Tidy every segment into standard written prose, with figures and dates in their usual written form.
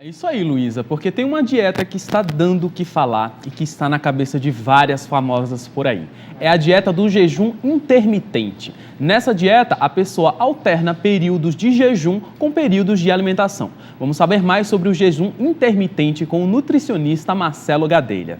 É isso aí, Luísa, porque tem uma dieta que está dando o que falar e que está na cabeça de várias famosas por aí. É a dieta do jejum intermitente. Nessa dieta, a pessoa alterna períodos de jejum com períodos de alimentação. Vamos saber mais sobre o jejum intermitente com o nutricionista Marcelo Gadelha.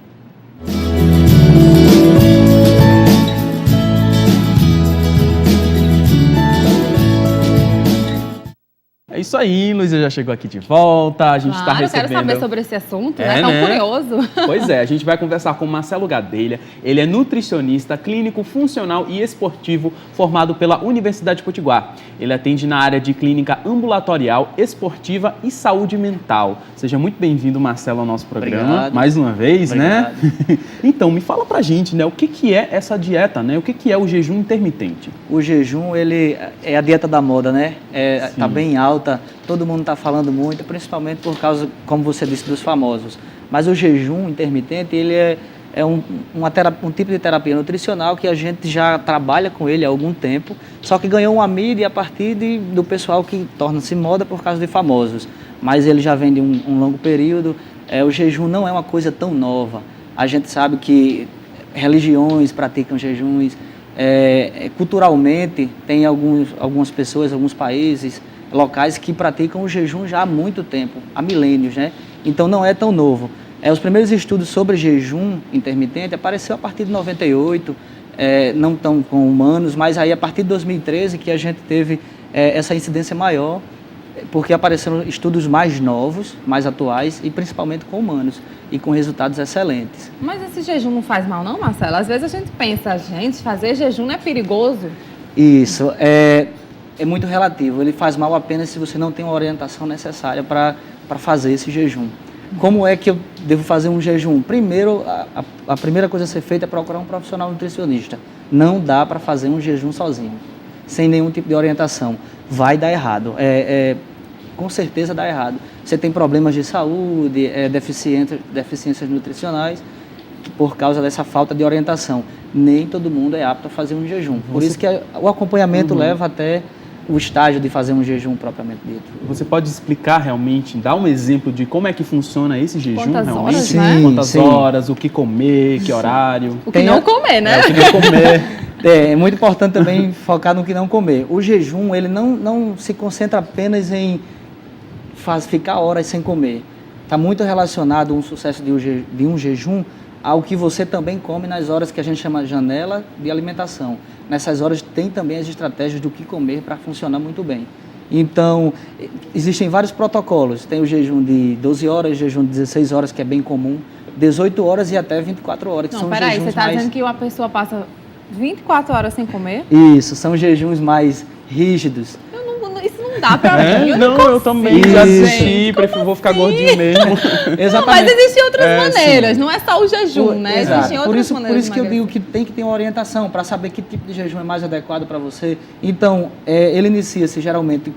É isso aí, Luísa já chegou aqui de volta, a gente está recebendo... Quero saber sobre esse assunto, né? Tão curioso. Pois é, a gente vai conversar com o Marcelo Gadelha, ele é nutricionista, clínico, funcional e esportivo, formado pela Universidade Potiguar. Ele atende na área de clínica ambulatorial, esportiva e saúde mental. Seja muito bem-vindo, Marcelo, ao nosso programa, Obrigado. Mais uma vez, Obrigado. né? Então, me fala pra gente, né, o que é essa dieta, né? O que é o jejum intermitente? O jejum, ele é a dieta da moda, né? Tá bem alta, todo mundo está falando muito, principalmente por causa, como você disse, dos famosos. Mas o jejum intermitente, ele é um tipo de terapia nutricional que a gente já trabalha com ele há algum tempo, só que ganhou uma mídia a partir do pessoal que torna-se moda por causa de famosos. Mas ele já vem de um longo período. O jejum não é uma coisa tão nova. A gente sabe que religiões praticam jejuns, culturalmente tem algumas pessoas, alguns países, locais que praticam o jejum já há muito tempo, há milênios, né? Então não é tão novo. Os primeiros estudos sobre jejum intermitente apareceu a partir de 98, não tão com humanos, mas aí a partir de 2013 que a gente teve essa incidência maior, porque apareceram estudos mais novos, mais atuais e principalmente com humanos e com resultados excelentes. Mas esse jejum não faz mal não, Marcelo? Às vezes a gente pensa, fazer jejum não é perigoso? Isso, é muito relativo. Ele faz mal apenas se você não tem uma orientação necessária para fazer esse jejum. Como é que eu devo fazer um jejum? Primeiro, a primeira coisa a ser feita é procurar um profissional nutricionista. Não dá para fazer um jejum sozinho, sem nenhum tipo de orientação. Vai dar errado. Com certeza dá errado. Você tem problemas de saúde, deficiências nutricionais, por causa dessa falta de orientação. Nem todo mundo é apto a fazer um jejum. Por isso que o acompanhamento leva até o estágio de fazer um jejum propriamente dito. Você pode explicar realmente, dar um exemplo de como é que funciona esse jejum? Quantas realmente? horas, né? Quantas horas, o que comer, que horário? O que não comer, né? O que não comer. É muito importante também focar no que não comer. O jejum, ele não se concentra apenas em ficar horas sem comer. Está muito relacionado o sucesso de um jejum ao que você também come nas horas que a gente chama de janela de alimentação. Nessas horas tem também as estratégias do que comer para funcionar muito bem. Então, existem vários protocolos. Tem o jejum de 12 horas, jejum de 16 horas, que é bem comum, 18 horas e até 24 horas, que são Peraí, jejuns você está dizendo que uma pessoa passa 24 horas sem comer? Isso, são jejuns mais rígidos. Isso não dá pra mim. Eu também já assisti, vou ficar gordinho mesmo. Exatamente. Não, mas existem outras maneiras, não é só o jejum, né? Exato. Existem outras maneiras. Por isso que eu digo que tem que ter uma orientação para saber que tipo de jejum é mais adequado para você. Então, ele inicia-se geralmente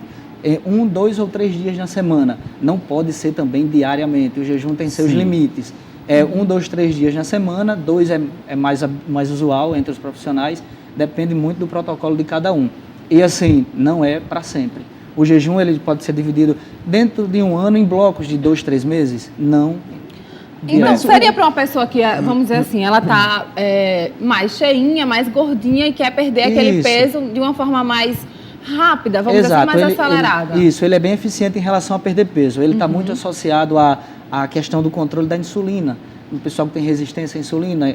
1, 2 ou 3 dias na semana. Não pode ser também diariamente. O jejum tem seus limites. 1, 2, 3 dias na semana, 2 é mais usual entre os profissionais. Depende muito do protocolo de cada um. E assim, não é para sempre. O jejum ele pode ser dividido dentro de um ano em blocos de 2, 3 meses? Não. Então, seria para uma pessoa que, vamos dizer assim, ela está mais cheinha, mais gordinha e quer perder aquele peso de uma forma mais rápida, vamos dizer assim, mais acelerada. Ele é bem eficiente em relação a perder peso. Ele está muito associado à questão do controle da insulina. O pessoal que tem resistência à insulina,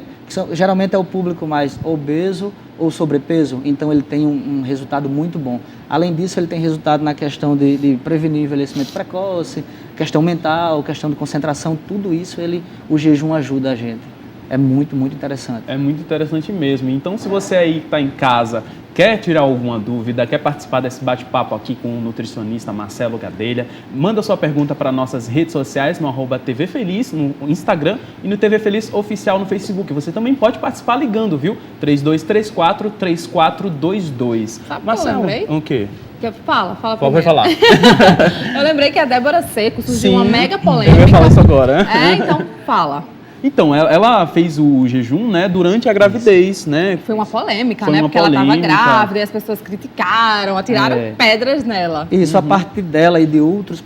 geralmente é o público mais obeso ou sobrepeso, então ele tem um resultado muito bom. Além disso, ele tem resultado na questão de prevenir envelhecimento precoce, questão mental, questão de concentração, tudo isso o jejum ajuda a gente. É muito, muito interessante. É muito interessante mesmo. Então, se você aí que está em casa, quer tirar alguma dúvida, quer participar desse bate-papo aqui com o nutricionista Marcelo Gadelha, manda sua pergunta para nossas redes sociais, no @tvfeliz, no Instagram e no TV Feliz Oficial no Facebook. Você também pode participar ligando, viu? 3234-3422. Sabe Marcelo, o que eu lembrei? o quê? Fala Qual vai falar? Eu lembrei que a Débora Seco surgiu uma mega polêmica. Eu ia falar isso agora. Então fala. Então, ela fez o jejum, né, durante a gravidez, né? Foi uma polêmica, Foi né? uma Porque ela estava polêmica. grávida e as pessoas criticaram, atiraram pedras nela. Isso, a parte dela e de outros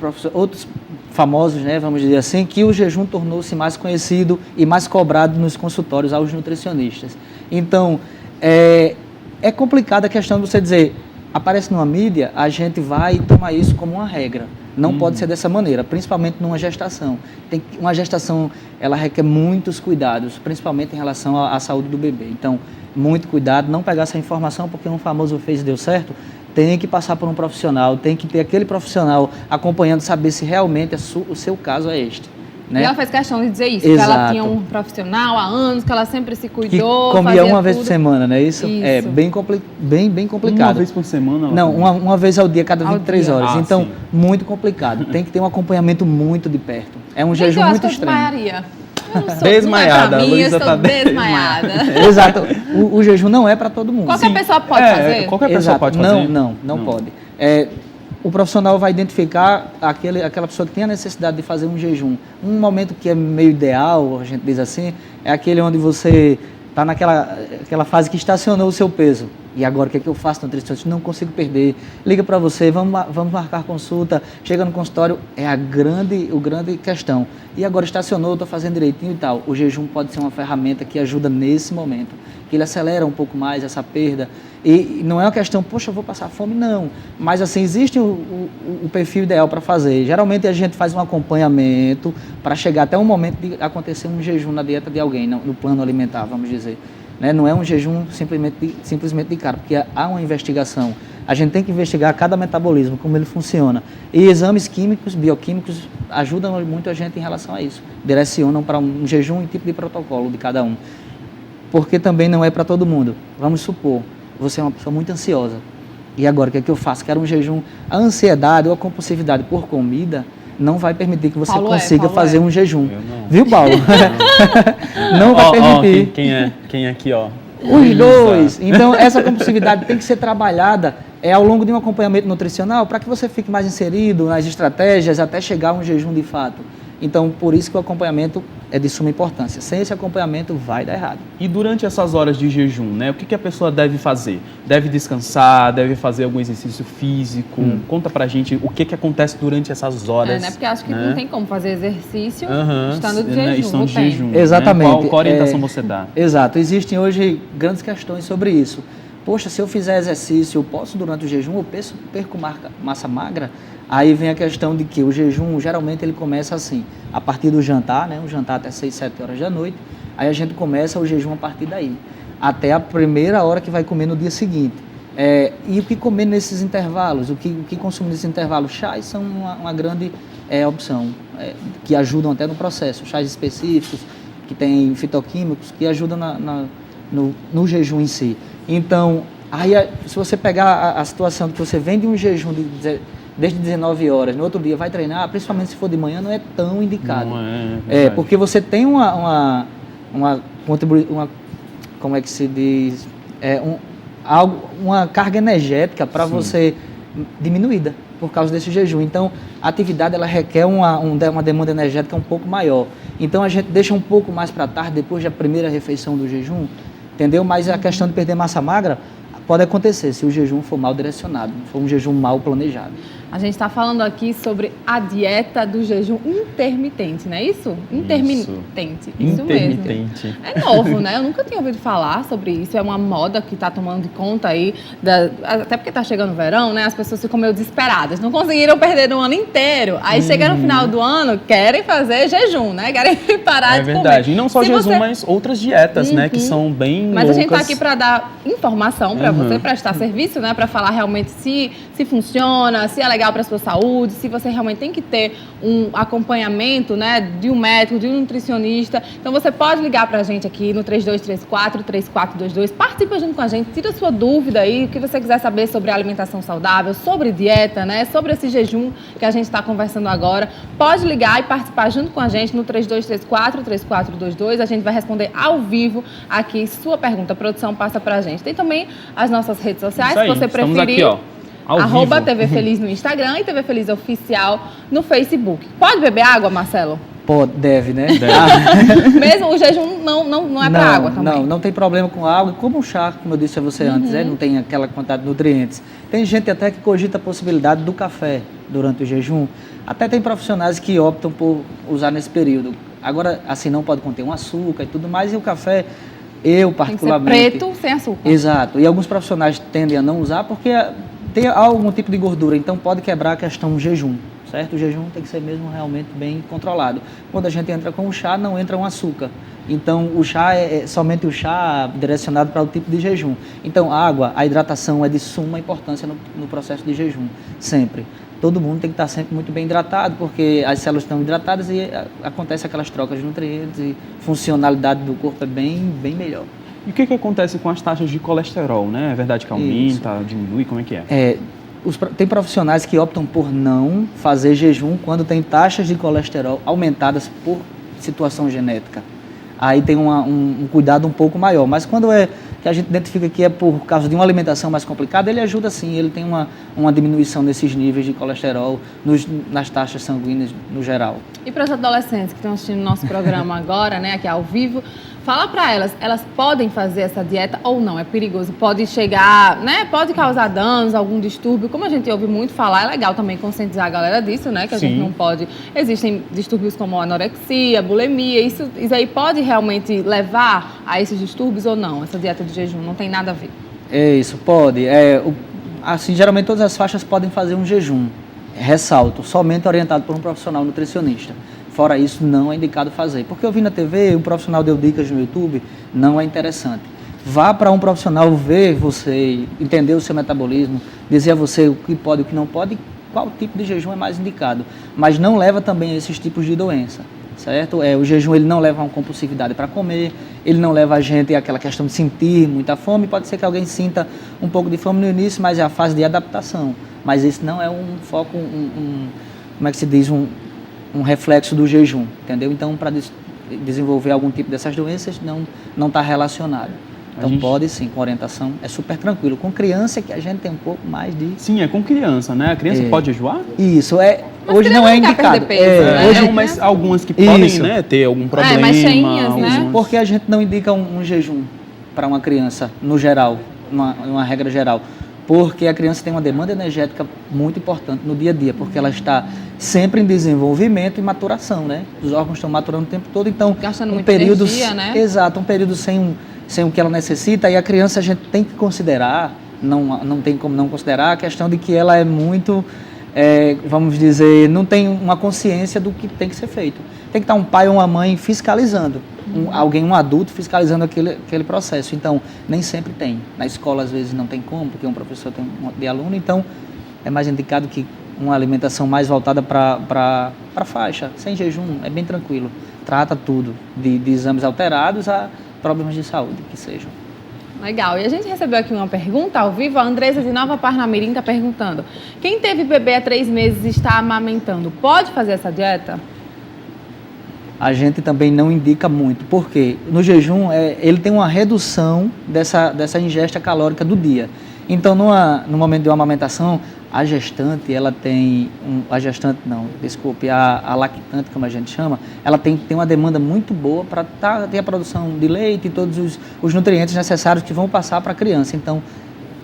famosos, né, vamos dizer assim, que o jejum tornou-se mais conhecido e mais cobrado nos consultórios aos nutricionistas. Então, é complicada a questão de você dizer, aparece numa mídia, a gente vai tomar isso como uma regra. Não pode ser dessa maneira, principalmente numa gestação. Uma gestação, ela requer muitos cuidados, principalmente em relação à saúde do bebê. Então, muito cuidado, não pegar essa informação porque um famoso fez e deu certo, tem que passar por um profissional, tem que ter aquele profissional acompanhando, saber se realmente o seu caso é este. Né? E ela faz questão de dizer isso, Exato. que ela tinha um profissional há anos, que ela sempre se cuidou, que comia uma vez por semana, não é isso? Isso. É bem complicado. Uma vez por semana? Não, uma vez ao dia, cada 23 horas. Ah, então, sim. muito complicado. Tem que ter um acompanhamento muito de perto. É um Gente, jejum eu acho muito que eu extremo. desmaiaria. Eu não sou, Desmaiada, não é pra mim, Luísa eu tá estou desmaiada. Exato. O jejum não é para todo mundo. Qualquer pessoa pode fazer? Qualquer pessoa Exato. pode fazer? Não pode. O profissional vai identificar aquela pessoa que tem a necessidade de fazer um jejum. Um momento que é meio ideal, a gente diz assim, é aquele onde você está naquela fase que estacionou o seu peso. E agora, o que é que eu faço, nutricionista? Não consigo perder. Liga para você, vamos marcar consulta. Chega no consultório, é a grande questão. E agora estacionou, estou fazendo direitinho e tal. O jejum pode ser uma ferramenta que ajuda nesse momento, que ele acelera um pouco mais essa perda. E não é uma questão, poxa, eu vou passar fome, não. Mas assim, existe o perfil ideal para fazer. Geralmente a gente faz um acompanhamento para chegar até um momento de acontecer um jejum na dieta de alguém, no plano alimentar, vamos dizer. Né? Não é um jejum simplesmente de cara, porque há uma investigação. A gente tem que investigar cada metabolismo, como ele funciona. E exames químicos, bioquímicos, ajudam muito a gente em relação a isso. Direcionam para um jejum e tipo de protocolo de cada um. Porque também não é para todo mundo. Vamos supor, você é uma pessoa muito ansiosa. E agora, o que é que eu faço? Quero um jejum. A ansiedade ou a compulsividade por comida não vai permitir que você consiga fazer um jejum. Viu, Paulo? Não vai permitir. Quem é aqui, ó? Os dois. Então, essa compulsividade tem que ser trabalhada ao longo de um acompanhamento nutricional para que você fique mais inserido nas estratégias até chegar a um jejum de fato. Então, por isso que o acompanhamento é de suma importância. Sem esse acompanhamento, vai dar errado. E durante essas horas de jejum, né? O que a pessoa deve fazer? Deve descansar? Deve fazer algum exercício físico? Conta pra gente o que acontece durante essas horas. Né? Porque acho que não tem como fazer exercício estando de né? jejum. Estando de jejum. Exatamente. Qual orientação você dá? Exato. Existem hoje grandes questões sobre isso. Poxa, se eu fizer exercício, eu posso durante o jejum, eu perco massa magra? Aí vem a questão de que o jejum, geralmente, ele começa assim, a partir do jantar, né? Um jantar até 6, 7 horas da noite, aí a gente começa o jejum a partir daí, até a primeira hora que vai comer no dia seguinte. E o que comer nesses intervalos? O que consumir nesses intervalos? Chás são uma grande opção, que ajudam até no processo. Chás específicos, que têm fitoquímicos, que ajudam no jejum em si. Então, aí, se você pegar a situação de que você vem de um jejum desde 19 horas, no outro dia vai treinar, principalmente se for de manhã, não é tão indicado. Não é porque você tem uma como é que se diz? Uma carga energética para você diminuída por causa desse jejum. Então, a atividade ela requer uma demanda energética um pouco maior. Então, a gente deixa um pouco mais para tarde, depois da primeira refeição do jejum, entendeu? Mas a questão de perder massa magra pode acontecer se o jejum for mal direcionado, for um jejum mal planejado. A gente está falando aqui sobre a dieta do jejum intermitente, não é isso? Intermitente. Isso mesmo. É novo, né? Eu nunca tinha ouvido falar sobre isso. É uma moda que está tomando de conta aí, até porque está chegando o verão, né? As pessoas ficam meio desesperadas. Não conseguiram perder no ano inteiro. Aí chega no final do ano, querem fazer jejum, né? Querem parar de comer. É verdade. E não só jejum, mas outras dietas, né? Que são bem Mas loucas. a gente está aqui para dar informação para você prestar serviço, né? Para falar realmente se funciona, se é legal para a sua saúde, se você realmente tem que ter um acompanhamento, né, de um médico, de um nutricionista. Então você pode ligar para a gente aqui no 3234-3422, participa junto com a gente, tira sua dúvida aí, o que você quiser saber sobre alimentação saudável, sobre dieta, né, sobre esse jejum que a gente está conversando agora. Pode ligar e participar junto com a gente no 3234-3422, a gente vai responder ao vivo aqui sua pergunta. A produção passa para a gente. Tem também as nossas redes sociais, se você preferir. Aqui, ó. @TV Feliz no Instagram e TV Feliz Oficial no Facebook. Pode beber água, Marcelo? Deve, né? Mesmo o jejum não é para água também? Não tem problema com água, como o chá, como eu disse a você antes, não tem aquela quantidade de nutrientes. Tem gente até que cogita a possibilidade do café durante o jejum. Até tem profissionais que optam por usar nesse período. Agora, assim, não pode conter um açúcar e tudo mais, e o café, eu particularmente... Tem que ser preto, sem açúcar. Exato, e alguns profissionais tendem a não usar porque tem algum tipo de gordura, então pode quebrar a questão do jejum. Certo? O jejum tem que ser mesmo realmente bem controlado. Quando a gente entra com o chá, não entra um açúcar. Então, o chá é somente o chá direcionado para o tipo de jejum. Então, a hidratação é de suma importância no processo de jejum, sempre. Todo mundo tem que estar sempre muito bem hidratado, porque as células estão hidratadas e acontece aquelas trocas de nutrientes e funcionalidade do corpo é bem melhor. E o que acontece com as taxas de colesterol, né? É verdade que aumenta, diminui, como é que é? Tem profissionais que optam por não fazer jejum quando tem taxas de colesterol aumentadas por situação genética. Aí tem um cuidado um pouco maior. Mas quando que a gente identifica que é por causa de uma alimentação mais complicada, ele ajuda sim, ele tem uma diminuição desses níveis de colesterol nas taxas sanguíneas no geral. E para as adolescentes que estão assistindo o nosso programa agora, né, aqui ao vivo, fala para elas podem fazer essa dieta ou não? É perigoso? Pode chegar, né? Pode causar danos, algum distúrbio? Como a gente ouve muito falar, é legal também conscientizar a galera disso, né? Que a gente não pode... Existem distúrbios como anorexia, bulimia, isso aí pode realmente levar a esses distúrbios ou não? Essa dieta de jejum não tem nada a ver? Isso, pode. Assim, geralmente todas as faixas podem fazer um jejum. Ressalto, somente orientado por um profissional nutricionista. Fora isso, não é indicado fazer. Porque eu vi na TV, um profissional deu dicas no YouTube, não é interessante. Vá para um profissional ver você, entender o seu metabolismo, dizer a você o que pode e o que não pode, qual tipo de jejum é mais indicado. Mas não leva também a esses tipos de doença, certo? O jejum ele não leva a uma compulsividade para comer, ele não leva a gente àquela questão de sentir muita fome. Pode ser que alguém sinta um pouco de fome no início, mas é a fase de adaptação. Mas esse não é um foco, como é que se diz, um reflexo do jejum, entendeu? Então, para desenvolver algum tipo dessas doenças, não está relacionado. Então, pode sim, com orientação, é super tranquilo. Com criança que a gente tem um pouco mais de... Sim, é com criança, né? A criança pode jejuar? Isso, mas hoje não é indicado. Peso, né? Hoje, mas algumas que podem, né, ter algum problema. Mais cheinhas, né? Porque a gente não indica um jejum para uma criança, no geral, uma regra geral. Porque a criança tem uma demanda energética muito importante no dia a dia, porque ela está sempre em desenvolvimento e maturação, né? Os órgãos estão maturando o tempo todo, então... Gastando muita energia, né? Exato, um período sem o que ela necessita, e a criança a gente tem que considerar, não tem como não considerar, a questão de que ela é muito, vamos dizer, não tem uma consciência do que tem que ser feito. Tem que estar um pai ou uma mãe fiscalizando, um adulto fiscalizando aquele processo. Então, nem sempre tem. Na escola, às vezes, não tem como, porque um professor tem um monte de aluno, então é mais indicado que uma alimentação mais voltada para a faixa, sem jejum, é bem tranquilo. Trata tudo, de exames alterados a problemas de saúde, que sejam. Legal. E a gente recebeu aqui uma pergunta ao vivo. A Andressa de Nova Parnamirim está perguntando: quem teve bebê há 3 meses e está amamentando, pode fazer essa dieta? A gente também não indica muito, porque no jejum ele tem uma redução dessa ingesta calórica do dia. Então, no momento de uma amamentação, a gestante, ela tem... a lactante, como a gente chama, ela tem uma demanda muito boa para ter a produção de leite e todos os nutrientes necessários que vão passar para a criança. Então,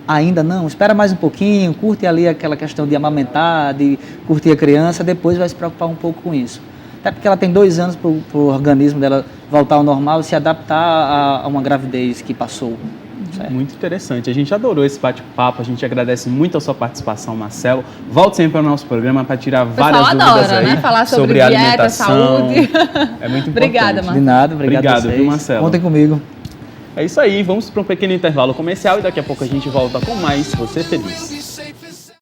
ainda não, espera mais um pouquinho, curte ali aquela questão de amamentar, de curtir a criança, depois vai se preocupar um pouco com isso. Até porque ela tem 2 anos para o organismo dela voltar ao normal e se adaptar a uma gravidez que passou. Certo? Muito interessante. A gente adorou esse bate-papo, a gente agradece muito a sua participação, Marcelo. Volte sempre ao nosso programa para tirar várias dúvidas aí, né? Falar sobre dieta, alimentação. Saúde. É muito importante. Obrigada, Marcelo. De nada, obrigado a vocês. Viu, Marcelo? Contem comigo. É isso aí, vamos para um pequeno intervalo comercial e daqui a pouco a gente volta com mais Você Feliz.